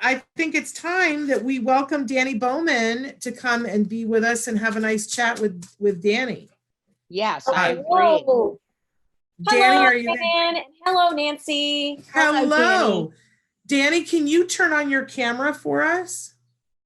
I think it's time that we welcome Dani Bowman to come and be with us and have a nice chat with Dani. Yes, I agree. Hello. Dani, Hello, are you Ann, and hello, Nancy. Hello. Dani, can you turn on your camera for us?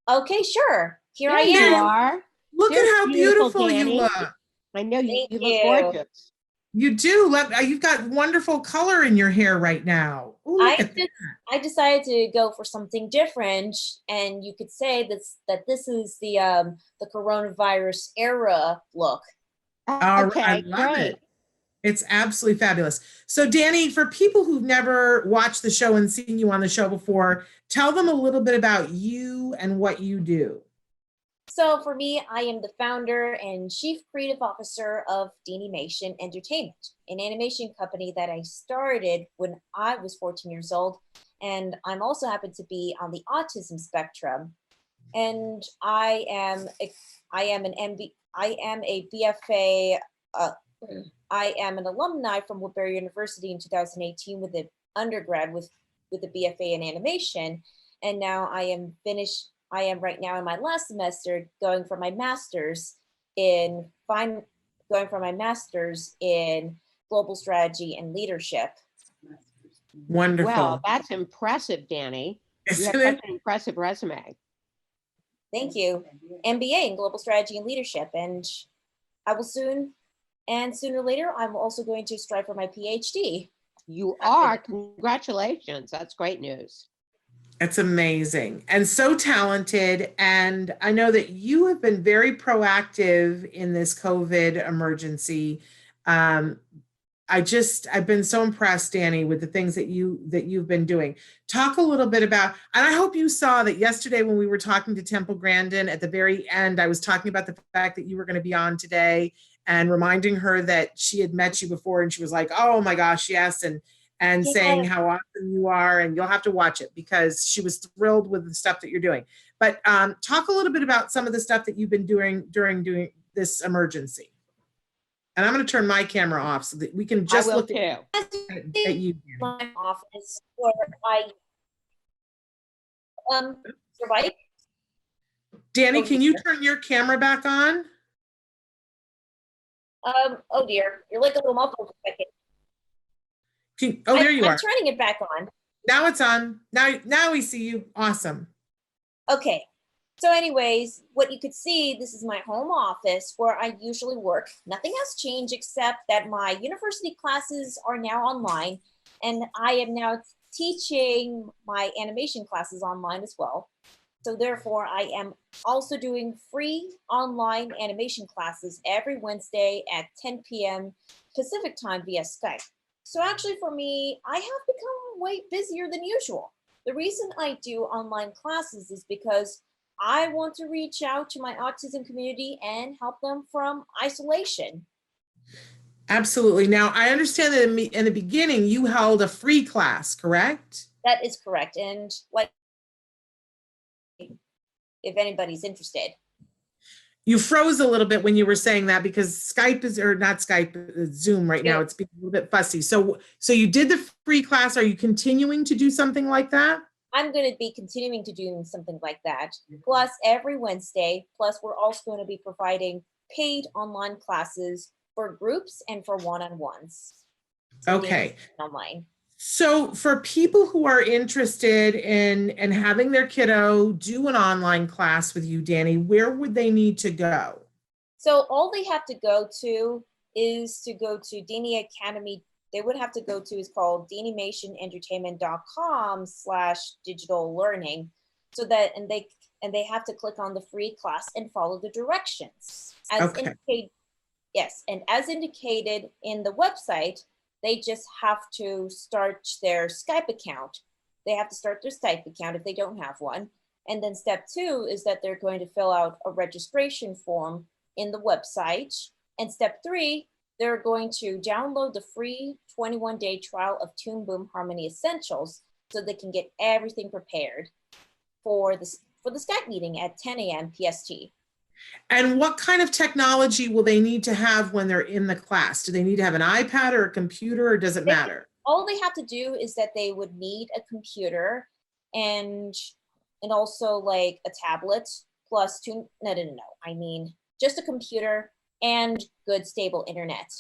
Okay, sure. Here There I you am. are. Look There's at how beautiful you Dani. look. I know you Thank look you. gorgeous. You do. You've got wonderful color in your hair right now. Ooh, look at that. I decided to go for something different, and you could say that this is the coronavirus era look. Okay, I love great. it. It's absolutely fabulous. So Dani, for people who've never watched the show and seen you on the show before, tell them a little bit about you and what you do. So for me, I am the founder and chief creative officer of Danimation Entertainment, an animation company that I started when I was 14 years old. And I'm also happen to be on the autism spectrum. And I am a BFA, I am an alumni from Woodbury University in 2018 with an undergrad with a BFA in animation. And now I am right now in my last semester going for my master's in global strategy and leadership. Wonderful. Well, that's impressive, Dani. You have such an impressive resume. Thank you. MBA in global strategy and leadership. And I will sooner or later, I'm also going to strive for my PhD. You are. Congratulations. That's great news. It's amazing and so talented. And I know that you have been very proactive in this COVID emergency. I've been so impressed, Dani, with the things that you've been doing. Talk a little bit about, and I hope you saw that yesterday when we were talking to Temple Grandin at the very end, I was talking about the fact that you were going to be on today and reminding her that she had met you before, and she was like, oh my gosh, yes, and saying how awesome you are, and you'll have to watch it because she was thrilled with the stuff that you're doing. But talk a little bit about some of the stuff that you've been doing during this emergency. And I'm going to turn my camera off so that we can just look at you. My office where your bike. Dani, can you turn your camera back on? Oh dear, you're like a little muffled for a second. There you are. I'm turning it back on. Now it's on. Now we see you. Awesome. Okay. So anyways, what you could see, this is my home office where I usually work. Nothing has changed except that my university classes are now online, and I am now teaching my animation classes online as well. So therefore, I am also doing free online animation classes every Wednesday at 10 p.m. Pacific time via Skype. So actually for me, I have become way busier than usual. The reason I do online classes is because I want to reach out to my autism community and help them from isolation. Absolutely. Now, I understand that in the beginning, you held a free class, correct? That is correct. And like, if anybody's interested. You froze a little bit when you were saying that because Skype is, or not Skype, Zoom right now, it's being a little bit fussy. So you did the free class. Are you continuing to do something like that? I'm going to be continuing to do something like that. Plus every Wednesday, plus we're also going to be providing paid online classes for groups and for one-on-ones. Okay. Online. So for people who are interested in having their kiddo do an online class with you, Dani, where would they need to go? So all they have to go to is to go to Dani Academy. They would have to go to is called danimationentertainment.com/digital learning. So that and they have to click on the free class and follow the directions. As indicated, yes, and as indicated in the website, they just have to start their Skype account. They have to start their Skype account if they don't have one. And then step 2 is that they're going to fill out a registration form in the website. And step 3, they're going to download the free 21-day trial of Toon Boom Harmony Essentials so they can get everything prepared for the Skype meeting at 10 a.m. PST. And what kind of technology will they need to have when they're in the class? Do they need to have an iPad or a computer, or does it matter? All they have to do is that they would need a computer, and and also like a tablet plus two, no. I mean, just a computer and good stable internet.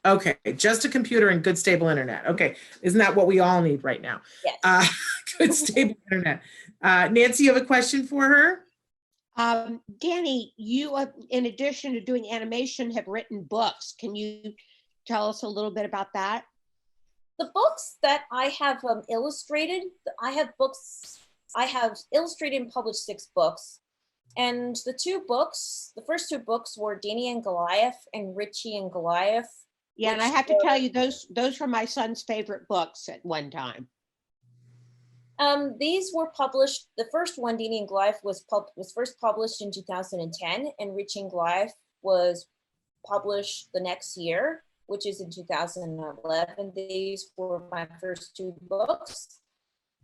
Okay, just a computer and good stable internet. Okay, isn't that what we all need right now? Yes. Good stable internet. Nancy, you have a question for her? Dani, you, in addition to doing animation, have written books. Can you tell us a little bit about that? The books that I have illustrated, I have illustrated and published 6 books. And the first 2 books were Dani and Goliath and Richie and Goliath. Yeah, and I have to tell you, those were my son's favorite books at one time. These were published. The first one, Dani and Goliath, was first published in 2010, and Richie and Goliath was published the next year, which is in 2011. These were my first 2 books.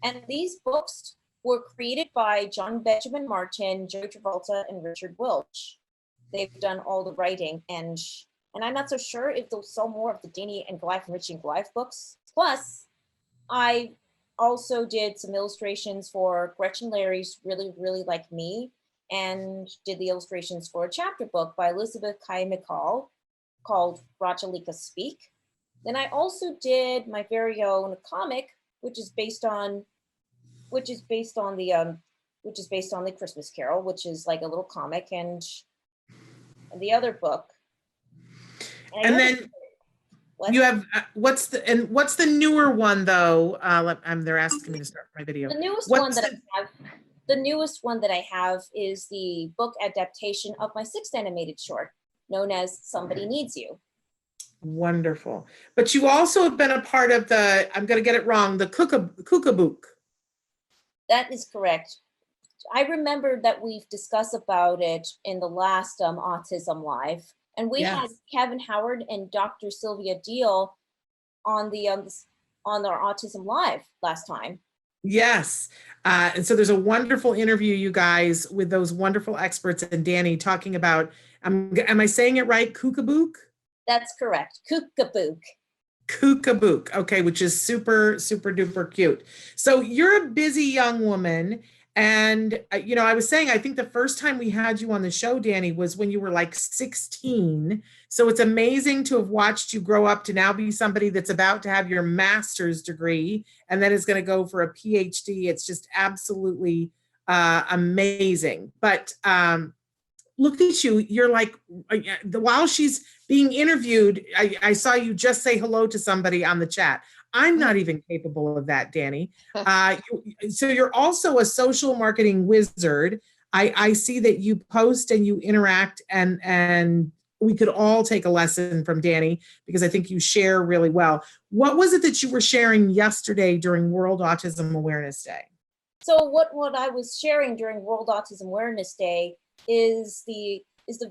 And these books were created by John Benjamin Martin, Joey Travolta, and Richard Welch. They've done all the writing, and I'm not so sure if they'll sell more of the Dani and Goliath and Richie and Goliath books. Plus, I also did some illustrations for Gretchen Larry's Really, Really Like Me, and did the illustrations for a chapter book by Elizabeth Kai McCall called Rajalika Speak. Then I also did my very own comic, which is based on the Christmas Carol, which is like a little comic, and the other book. And then you have what's the newer one though? They're asking me to start my video. The newest one that I have is the book adaptation of my 6th animated short, known as Somebody Needs You. Wonderful. But you also have been a part of the, I'm going to get it wrong, the Kookabook. That is correct. I remember that we've discussed about it in the last Autism Live. And we had Kevin Howard and Dr. Sylvia Deal on our Autism Live last time. Yes. And so there's a wonderful interview, you guys, with those wonderful experts and Dani talking about, am I saying it right? Kookabook? That's correct. Kookabook. Kookabook. Okay, which is super, super duper cute. So you're a busy young woman. And, I was saying, I think the first time we had you on the show, Dani, was when you were like 16. So it's amazing to have watched you grow up to now be somebody that's about to have your master's degree and then is going to go for a PhD. It's just absolutely amazing. But look at you. You're like, while she's being interviewed, I saw you just say hello to somebody on the chat. I'm not even capable of that, Dani. So you're also a social marketing wizard. I see that you post and you interact, and we could all take a lesson from Dani because I think you share really well. What was it that you were sharing yesterday during World Autism Awareness Day? So what I was sharing during World Autism Awareness Day is the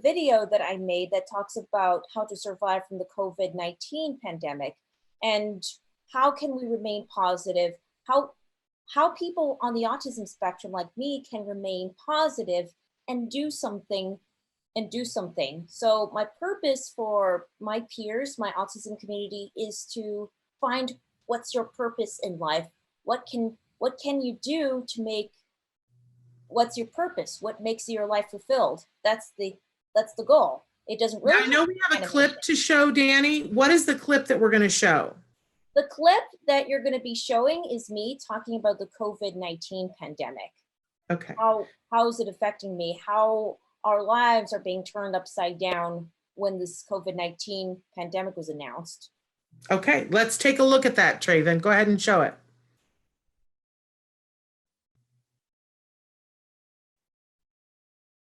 video that I made that talks about how to survive from the COVID-19 pandemic, and how can we remain positive? How people on the autism spectrum like me can remain positive and do something. So my purpose for my peers, my autism community, is to find what's your purpose in life. What can you do to make, what's your purpose? What makes your life fulfilled? That's the goal. It doesn't really. I know we have a clip to show, Dani. What is the clip that we're going to show? The clip that you're going to be showing is me talking about the COVID-19 pandemic. Okay. How is it affecting me? How our lives are being turned upside down when this COVID-19 pandemic was announced. Okay, let's take a look at that, Traven. Go ahead and show it.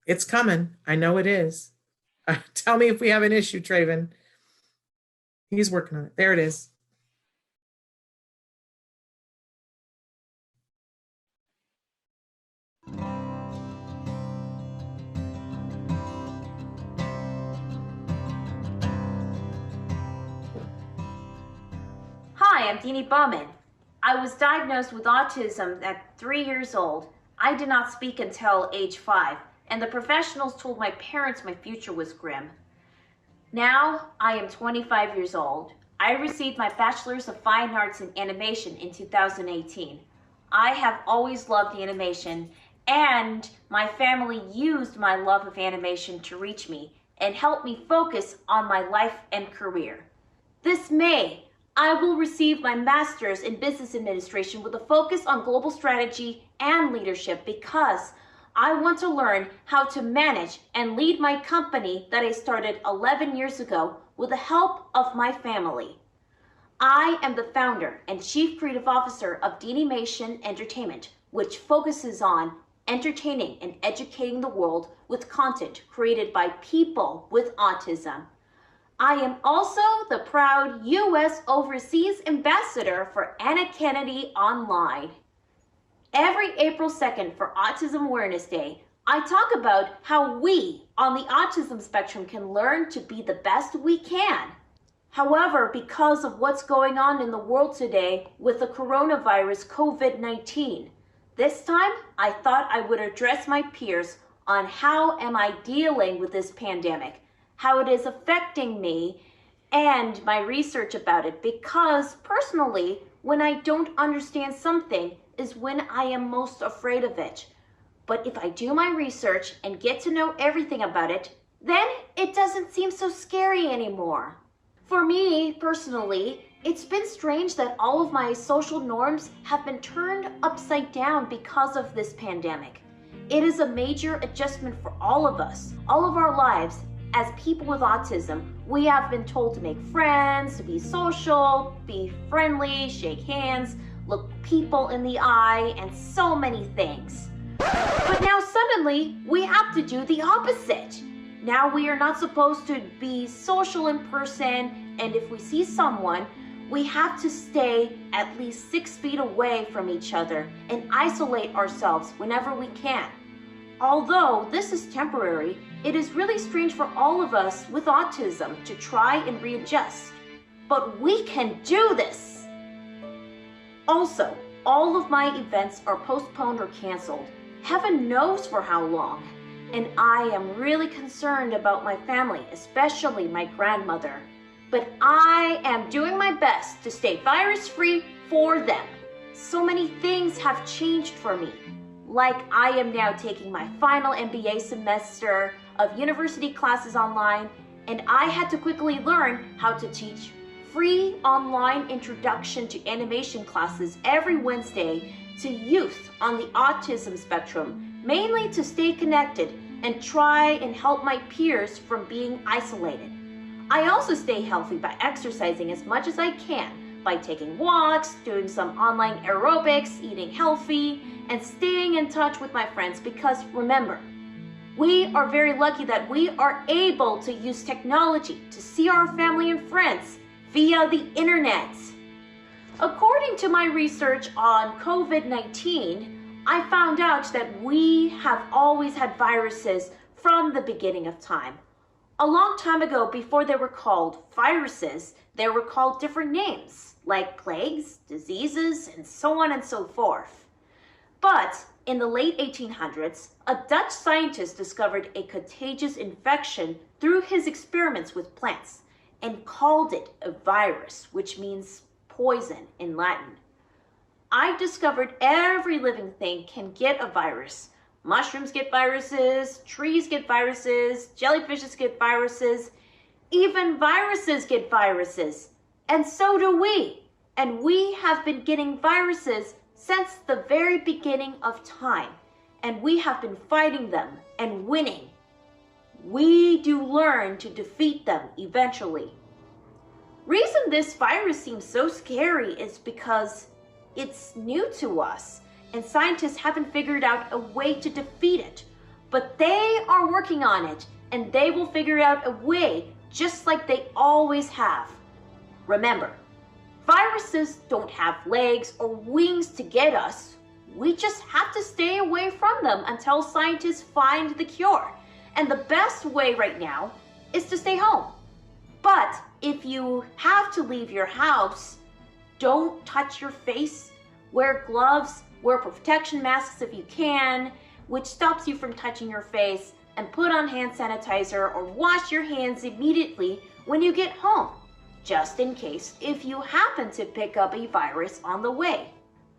It's coming. I know it is. Tell me if we have an issue, Traven. He's working on it. There it is. Hi, I'm Dani Bowman. I was diagnosed with autism at 3 years old. I did not speak until age 5, and the professionals told my parents my future was grim. Now, I am 25 years old. I received my Bachelor's of Fine Arts in Animation in 2018. I have always loved animation, And my family used my love of animation to reach me and help me focus on my life and career. This May, I will receive my master's in business administration with a focus on global strategy and leadership because I want to learn how to manage and lead my company that I started 11 years ago with the help of my family. I am the founder and chief creative officer of Danimation Entertainment, which focuses on entertaining and educating the world with content created by people with autism. I am also the proud U.S. Overseas Ambassador for Anna Kennedy Online. Every April 2nd for Autism Awareness Day, I talk about how we on the autism spectrum can learn to be the best we can. However, because of what's going on in the world today with the coronavirus COVID-19, this time I thought I would address my peers on how am I dealing with this pandemic, how it is affecting me, and my research about it, because personally, when I don't understand something is when I am most afraid of it. But if I do my research and get to know everything about it, then it doesn't seem so scary anymore. For me, personally, it's been strange that all of my social norms have been turned upside down because of this pandemic. It is a major adjustment for all of us, all of our lives. As people with autism, we have been told to make friends, to be social, be friendly, shake hands, look people in the eye, and so many things. But now suddenly, we have to do the opposite. Now we are not supposed to be social in person, and if we see someone, we have to stay at least 6 feet away from each other and isolate ourselves whenever we can. Although this is temporary, it is really strange for all of us with autism to try and readjust. But we can do this! Also, all of my events are postponed or canceled. Heaven knows for how long. And I am really concerned about my family, especially my grandmother. But I am doing my best to stay virus-free for them. So many things have changed for me. Like I am now taking my final MBA semester of university classes online, and I had to quickly learn how to teach free online introduction to animation classes every Wednesday to youth on the autism spectrum, mainly to stay connected and try and help my peers from being isolated. I also stay healthy by exercising as much as I can, by taking walks, doing some online aerobics, eating healthy, and staying in touch with my friends because remember, we are very lucky that we are able to use technology to see our family and friends via the internet. According to my research on COVID-19, I found out that we have always had viruses from the beginning of time. A long time ago, before they were called viruses, they were called different names, like plagues, diseases, and so on and so forth. But in the late 1800s, a Dutch scientist discovered a contagious infection through his experiments with plants and called it a virus, which means poison in Latin. I discovered every living thing can get a virus. Mushrooms get viruses, trees get viruses, jellyfishes get viruses, even viruses get viruses. And so do we. And we have been getting viruses since the very beginning of time. And we have been fighting them and winning. We do learn to defeat them eventually. Reason this virus seems so scary is because it's new to us. And scientists haven't figured out a way to defeat it. But they are working on it, and they will figure out a way just like they always have. Remember, viruses don't have legs or wings to get us. We just have to stay away from them until scientists find the cure. And the best way right now is to stay home. But if you have to leave your house, don't touch your face, wear gloves, wear protection masks if you can, which stops you from touching your face, and put on hand sanitizer or wash your hands immediately when you get home, just in case if you happen to pick up a virus on the way.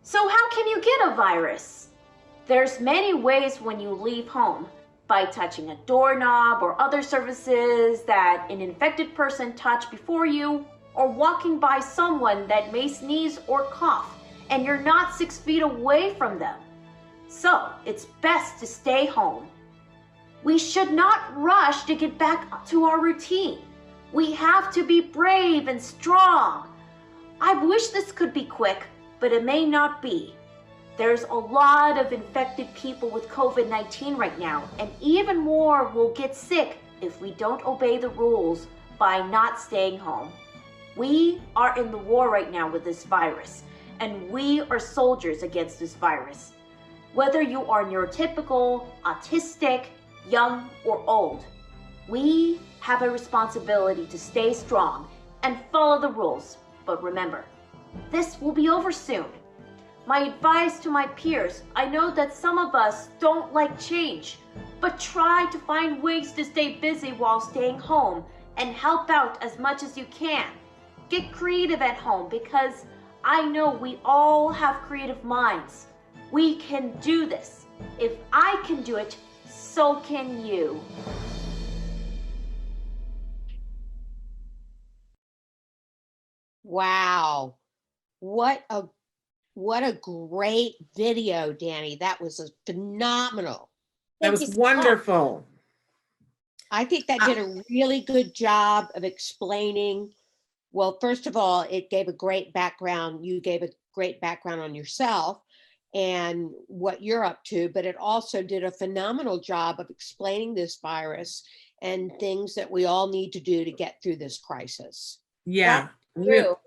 So how can you get a virus? There's many ways when you leave home, by touching a doorknob or other surfaces that an infected person touched before you, or walking by someone that may sneeze or cough and you're not 6 feet away from them. So it's best to stay home. We should not rush to get back to our routine. We have to be brave and strong. I wish this could be quick, but it may not be. There's a lot of infected people with COVID-19 right now, and even more will get sick if we don't obey the rules by not staying home. We are in the war right now with this virus, and we are soldiers against this virus. Whether you are neurotypical, autistic, young, or old, we have a responsibility to stay strong and follow the rules. But remember, this will be over soon. My advice to my peers, I know that some of us don't like change, but try to find ways to stay busy while staying home and help out as much as you can. Get creative at home because I know we all have creative minds. We can do this. If I can do it, so can you. Wow. What a great video, Dani. That was phenomenal. That was wonderful. I think that did a really good job of explaining. Well, first of all, it gave a great background. You gave a great background on yourself and what you're up to, but it also did a phenomenal job of explaining this virus and things that we all need to do to get through this crisis. Yeah, True.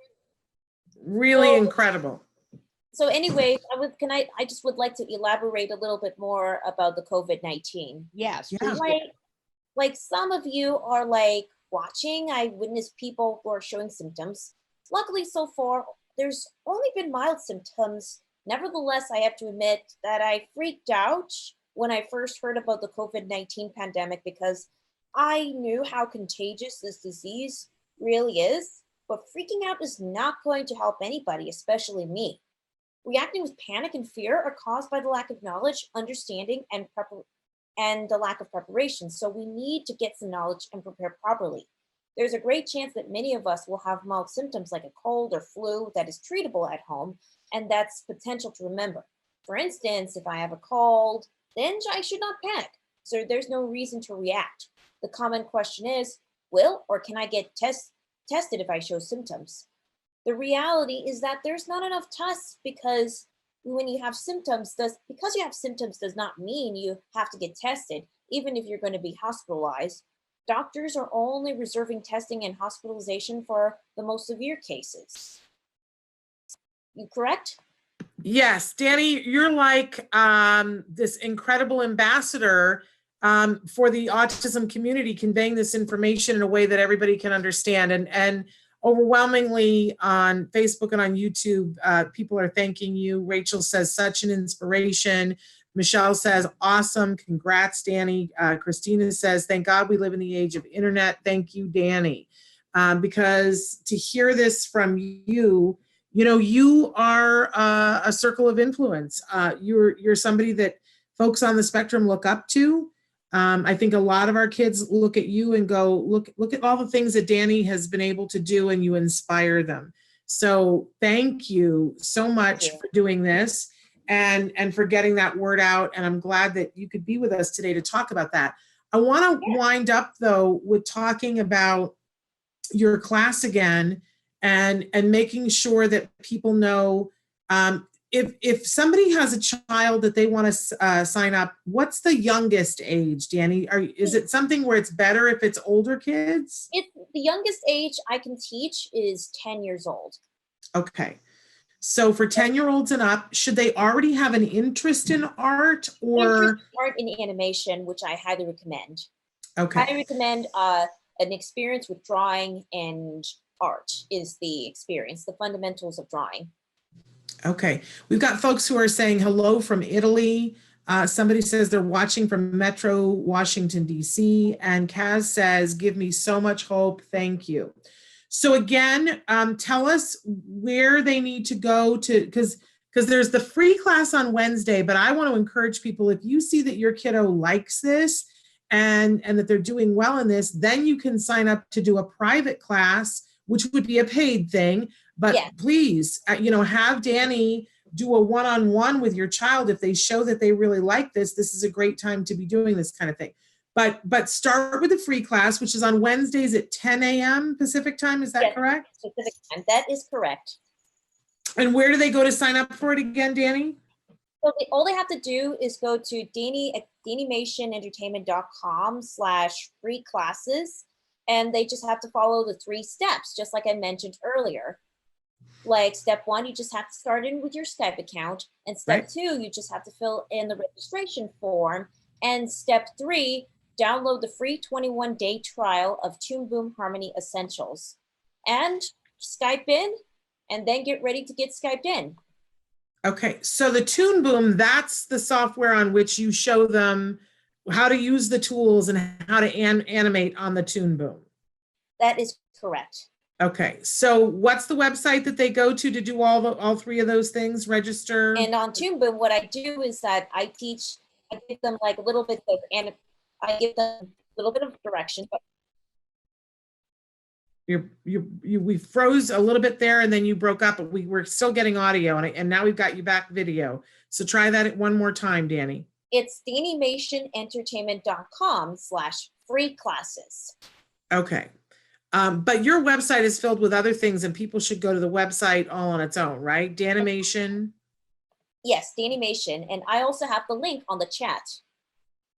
really incredible. So anyway, I just would like to elaborate a little bit more about the COVID-19. Yes. Yeah. Like some of you are like watching, I witnessed people who are showing symptoms. Luckily so far, there's only been mild symptoms. Nevertheless, I have to admit that I freaked out when I first heard about the COVID-19 pandemic because I knew how contagious this disease really is, but freaking out is not going to help anybody, especially me. Reacting with panic and fear are caused by the lack of knowledge, understanding, and the lack of preparation. So we need to get some knowledge and prepare properly. There's a great chance that many of us will have mild symptoms like a cold or flu that is treatable at home, and that's potential to remember. For instance, if I have a cold, then I should not panic. So there's no reason to react. The common question is, will or can I get tested if I show symptoms? The reality is that there's not enough tests because when you have symptoms, because you have symptoms does not mean you have to get tested, even if you're going to be hospitalized. Doctors are only reserving testing and hospitalization for the most severe cases. You correct? Yes, Dani, you're like this incredible ambassador for the autism community, conveying this information in a way that everybody can understand. And overwhelmingly on Facebook and on YouTube, people are thanking you. Rachel says, such an inspiration. Michelle says, awesome. Congrats, Dani. Christina says, thank God we live in the age of internet. Thank you, Dani. Because to hear this from you, you know, you are a circle of influence. You're somebody that folks on the spectrum look up to. I think a lot of our kids look at you and go, look at all the things that Dani has been able to do, and you inspire them. So thank you so much for doing this and for getting that word out. And I'm glad that you could be with us today to talk about that. I want to wind up though with talking about your class again and making sure that people know if somebody has a child that they want to sign up, what's the youngest age, Dani? Is it something where it's better if it's older kids? The youngest age I can teach is 10 years old. Okay. So for 10-year-olds and up, should they already have an interest in art or? Art in animation, which I highly recommend. Okay. I recommend an experience with drawing and art is the experience, the fundamentals of drawing. Okay, we've got folks who are saying hello from Italy. Somebody says they're watching from Metro Washington, D.C. And Kaz says, give me so much hope. Thank you. So again, tell us where they need to go to, because because there's the free class on Wednesday, but I want to encourage people, if you see that your kiddo likes this and that they're doing well in this, then you can sign up to do a private class, which would be a paid thing. But Yeah. please, have Dani do a one-on-one with your child. If they show that they really like this, this is a great time to be doing this kind of thing. But start with a free class, which is on Wednesdays at 10 a.m. Pacific time. Is that Yes, correct? Pacific time. That is correct. And where do they go to sign up for it again, Dani? So all they have to do is go to danimationentertainment.com/free classes, and they just have to follow the 3 steps, just like I mentioned earlier. Like step 1, you just have to start in with your Skype account, and step 2, you just have to fill in the registration form, and step 3, download the free 21-day trial of Toon Boom Harmony Essentials, and Skype in, and then get ready to get Skyped in. Okay, so the Toon Boom, that's the software on which you show them how to use the tools and how to animate on the Toon Boom. That is correct. Okay, so what's the website that they go to do all 3 of those things? Register? And on Toon Boom, what I do is that I give them like a little bit of, and I give them a little bit of direction, but we froze a little bit there and then you broke up, but we were still getting audio and now we've got you back video. So try that one more time, Dani. It's danimationentertainment.com/free classes. Okay. But your website is filled with other things and people should go to the website all on its own, right? Danimation. Yes, Danimation. And I also have the link on the chat.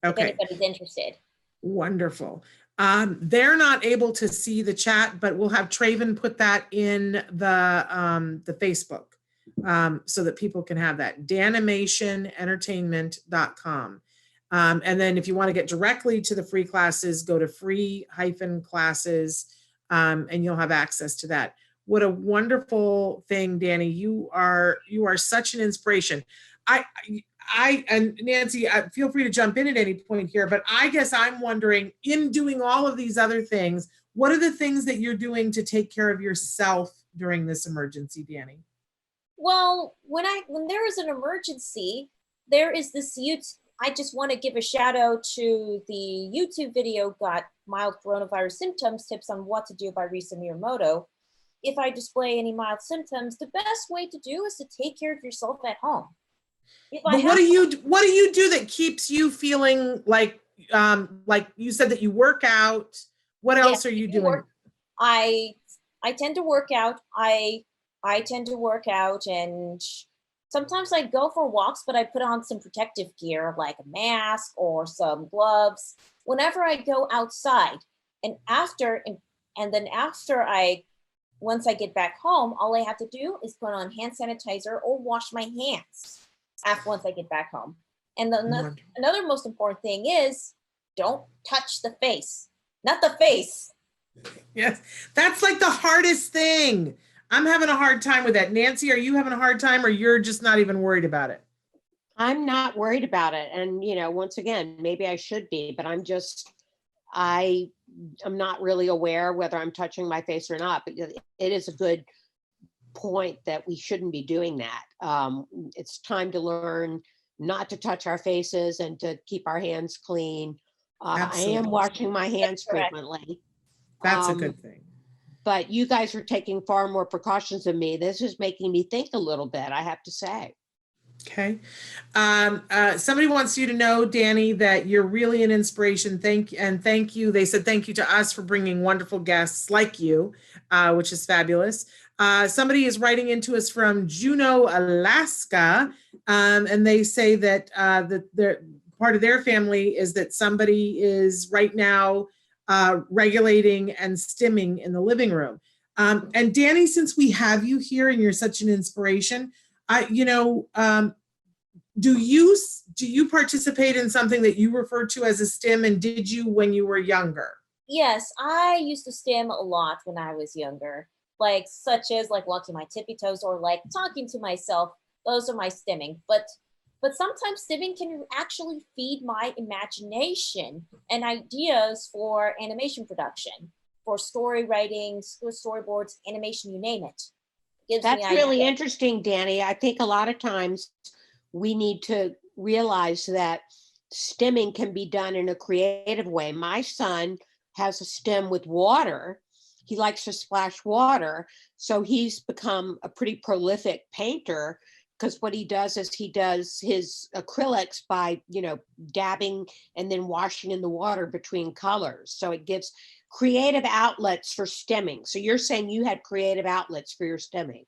Okay. If anybody's interested. Wonderful. They're not able to see the chat, but we'll have Traven put that in the Facebook so that people can have that. Danimationentertainment.com. And then if you want to get directly to the free classes, go to free-classes and you'll have access to that. What a wonderful thing, Dani. You are such an inspiration. And Nancy, feel free to jump in at any point here, but I guess I'm wondering, in doing all of these other things, what are the things that you're doing to take care of yourself during this emergency, Dani? Well, when there is an emergency, there is this I just want to give a shout out to the YouTube video, Got Mild Coronavirus Symptoms, Tips on What to Do by Risa Miyamoto. If I display any mild symptoms, the best way to do is to take care of yourself at home. But what do you do that keeps you feeling like you said that you work out? What else are you doing? I tend to work out. I tend to work out, and sometimes I go for walks, but I put on some protective gear like a mask or some gloves whenever I go outside. And once I get back home, all I have to do is put on hand sanitizer or wash my hands once I get back home. And another most important thing is don't touch the face, not the face. Yes, that's like the hardest thing. I'm having a hard time with that. Nancy, are you having a hard time or you're just not even worried about it? I'm not worried about it. And, once again, maybe I should be, but I'm not really aware whether I'm touching my face or not. But it is a good point that we shouldn't be doing that. It's time to learn not to touch our faces and to keep our hands clean. I am washing my hands frequently. That's a good thing. But you guys are taking far more precautions than me. This is making me think a little bit, I have to say. Okay. Somebody wants you to know, Dani, that you're really an inspiration. Thank you. They said thank you to us for bringing wonderful guests like you, which is fabulous. Somebody is writing into us from Juneau, Alaska, and they say that part of their family is that somebody is right now regulating and stimming in the living room. And Dani, since we have you here and you're such an inspiration, do you participate in something that you refer to as a stim, and did you when you were younger? Yes, I used to stim a lot when I was younger, such as walking my tippy toes or talking to myself. Those are my stimming. But sometimes stimming can actually feed my imagination and ideas for animation production, for story writing, storyboards, animation, you name it. gives That's me really ideas. interesting, Dani. I think a lot of times we need to realize that stimming can be done in a creative way. My son has a stem with water. He likes to splash water. So he's become a pretty prolific painter because what he does is he does his acrylics by, dabbing and then washing in the water between colors. So it gives creative outlets for stemming. So you're saying you had creative outlets for your stemming.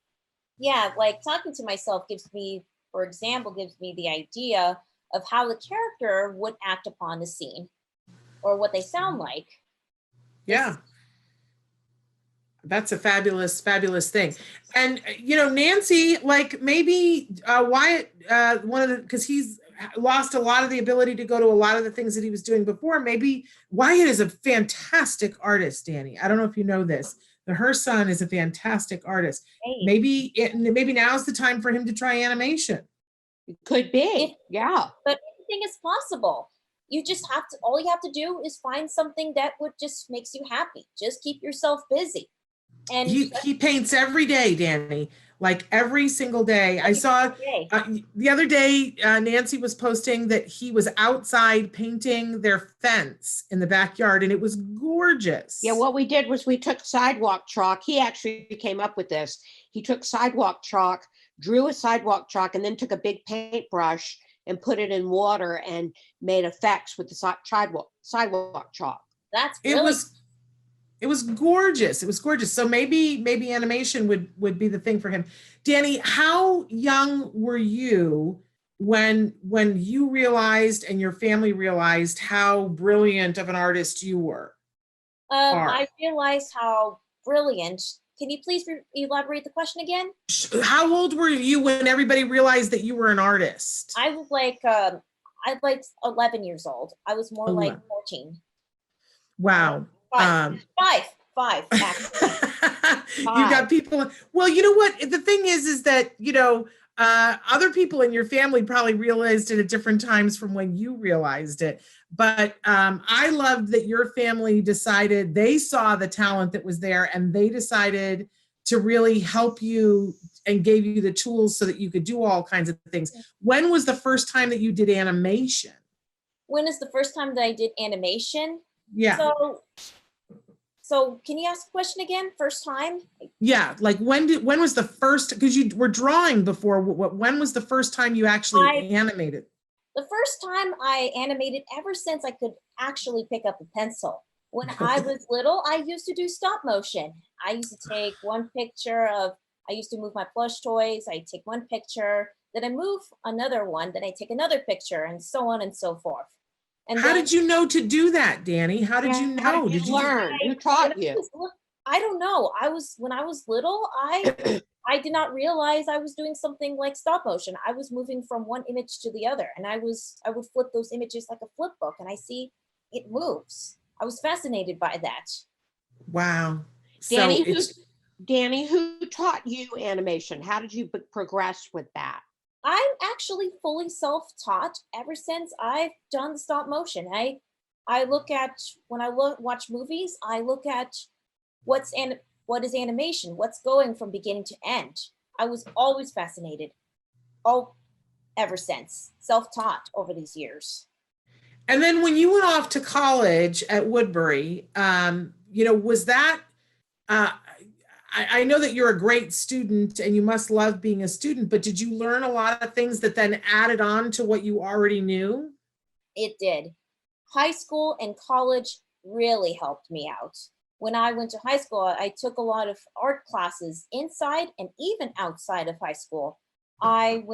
Yeah, like talking to myself gives me, for example, gives me the idea of how the character would act upon the scene or what they sound like. Yeah. That's a fabulous, fabulous thing. And, Nancy, like maybe Wyatt, because he's lost a lot of the ability to go to a lot of the things that he was doing before. Maybe Wyatt is a fantastic artist, Dani. I don't know if you know this. Her son is a fantastic artist. Hey, Maybe now's the time for him to try animation. It could be, yeah. but anything is possible. You just have to, all you have to do is find something that would just makes you happy. Just keep yourself busy. And He paints every day, Dani, like every single day. I saw the other day, Nancy was posting that he was outside painting their fence in the backyard, and it was gorgeous. Yeah, what we did was we took sidewalk chalk. He actually came up with this. He took sidewalk chalk, drew a sidewalk chalk, and then took a big paintbrush and put it in water and made effects with the sidewalk chalk. That's really It was gorgeous. It was gorgeous. So maybe animation would be the thing for him. Dani, how young were you when you realized and your family realized how brilliant of an artist you were? I realized how brilliant. Can you please elaborate the question again? How old were you when everybody realized that you were an artist? I was like 11 years old. I was more 11. like 14. Wow. Five, actually. You got people. Well, you know what? The thing is that, other people in your family probably realized it at different times from when you realized it. But I loved that your family decided they saw the talent that was there and they decided to really help you and gave you the tools so that you could do all kinds of things. When was the first time that you did animation? When is the first time that I did animation? Yeah. So can you ask the question again? First time? Yeah, like when was the first, because you were drawing before, when was the first time you actually animated? The first time I animated ever since I could actually pick up a pencil. When I was little, I used to do stop motion. I used to take one picture of, I used to move my plush toys. I take one picture, then I move another one, then I take another picture, and so on and so forth. And how did you know to do that, Dani? How did you know? How did you learn? Who taught you? I don't know. When I was little, I did not realize I was doing something like stop motion. I was moving from one image to the other, and I would flip those images like a flip book, and I see it moves. I was fascinated by that. Wow. Dani, who taught you animation? How did you progress with that? I'm actually fully self-taught ever since I've done the stop motion. I look at, when I watch movies, I look at what is animation, what's going from beginning to end. I was always fascinated, ever since, self-taught over these years. And then when you went off to college at Woodbury, was that, I know that you're a great student and you must love being a student, but did you learn a lot of things that then added on to what you already knew? It did. High school and college really helped me out. When I went to high school, I took a lot of art classes inside and even outside of high school. The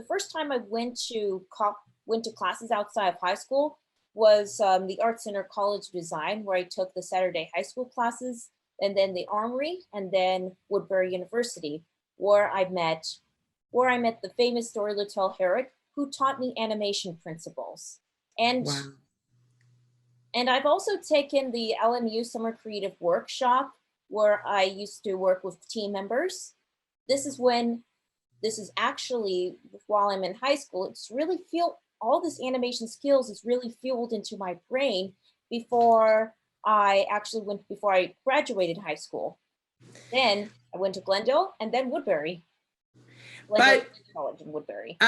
first time I went to classes outside of high school was the Art Center College of Design, where I took the Saturday high school classes, and then the Armory, and then Woodbury University, where I met the famous Dory Littell Herrick, who taught me animation principles. And wow. And I've also taken the LMU Summer Creative Workshop, where I used to work with team members. This is actually while I'm in high school. It's really all this animation skills is really fueled into my brain before I actually went before I graduated high school. Then I went to Glendale and then Woodbury. Glendale College in Woodbury.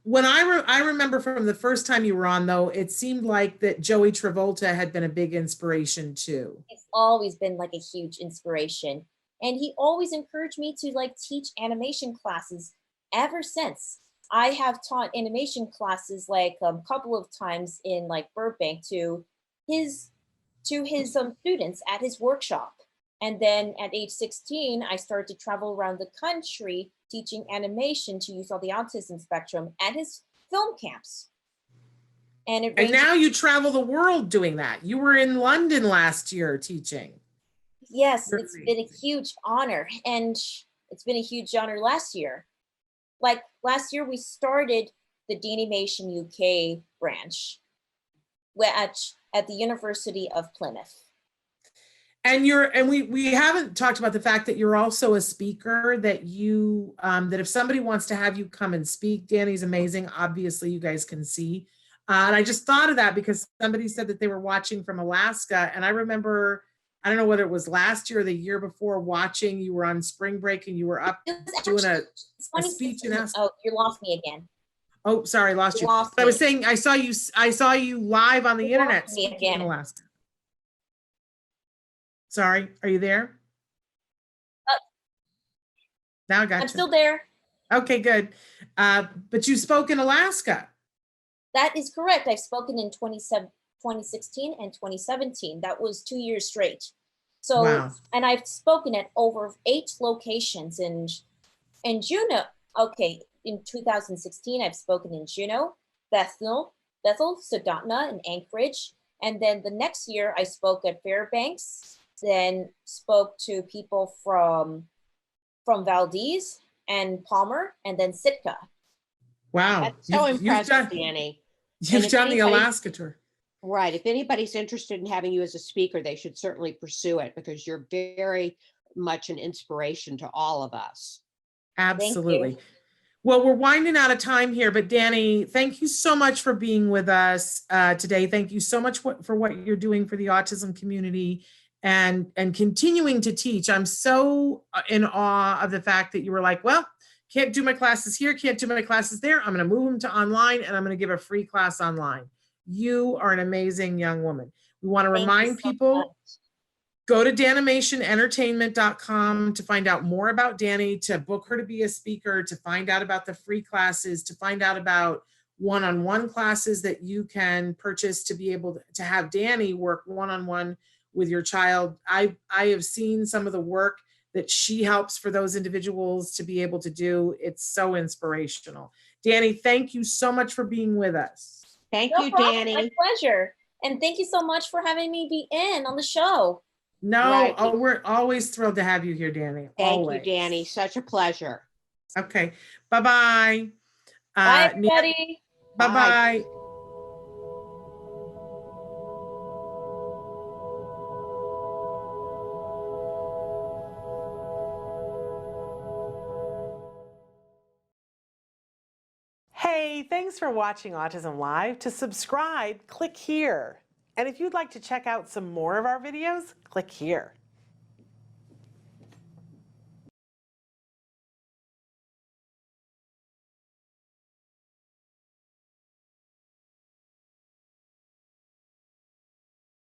When I remember from the first time you were on, though, it seemed like that Joey Travolta had been a big inspiration too. He's always been like a huge inspiration. And he always encouraged me to like teach animation classes ever since. I have taught animation classes like a couple of times in like Burbank to his students at his workshop. And then at age 16, I started to travel around the country teaching animation to youth on the autism spectrum at his film camps. And now you travel the world doing that. You were in London last year teaching. Yes, it's been a huge honor. And it's been a huge honor last year. Like last year, we started the Danimation UK branch at the University of Plymouth. And we haven't talked about the fact that you're also a speaker, that you that if somebody wants to have you come and speak, Dani's amazing. Obviously, you guys can see. And I just thought of that because somebody said that they were watching from Alaska. And I remember, I don't know whether it was last year or the year before, watching, you were on spring break and you were up doing a speech in Alaska. Oh, you lost me again. Oh, sorry, lost you. But I was saying, I saw you live on the internet speaking in Alaska. Sorry, are you there? Now I got you. I'm still there. Okay, good. But you spoke in Alaska. That is correct. I've spoken in 2016 and 2017. That was 2 years straight. So, wow. And I've spoken at over 8 locations in Juneau. Okay, in 2016, I've spoken in Juneau, Bethel, Soldotna, and Anchorage. And then the next year, I spoke at Fairbanks, then spoke to people from Valdez and Palmer, and then Sitka. Wow. That's so impressive, Dani. You've done the Alaska tour. Right. If anybody's interested in having you as a speaker, they should certainly pursue it because you're very much an inspiration to all of us. Absolutely. Well, we're winding out of time here, but Dani, thank you so much for being with us today. Thank you so much for what you're doing for the autism community and continuing to teach. I'm so in awe of the fact that you were like, well, can't do my classes here, can't do my classes there. I'm going to move them to online and I'm going to give a free class online. You are an amazing young woman. We want to remind people, go to danimationentertainment.com to find out more about Dani, to book her to be a speaker, to find out about the free classes, to find out about one-on-one classes that you can purchase to be able to have Dani work one-on-one with your child. I have seen some of the work that she helps for those individuals to be able to do. It's so inspirational. Dani, thank you so much for being with us. Thank you, Dani. My pleasure. And thank you so much for having me be on the show. No, right. Oh, we're always thrilled to have you here, Dani. Thank you, Dani. Such a pleasure. Okay. Bye-bye. Bye, everybody. Bye-bye. Hey, thanks for watching Autism Live. To subscribe, click here. And if you'd like to check out some more of our videos, click here.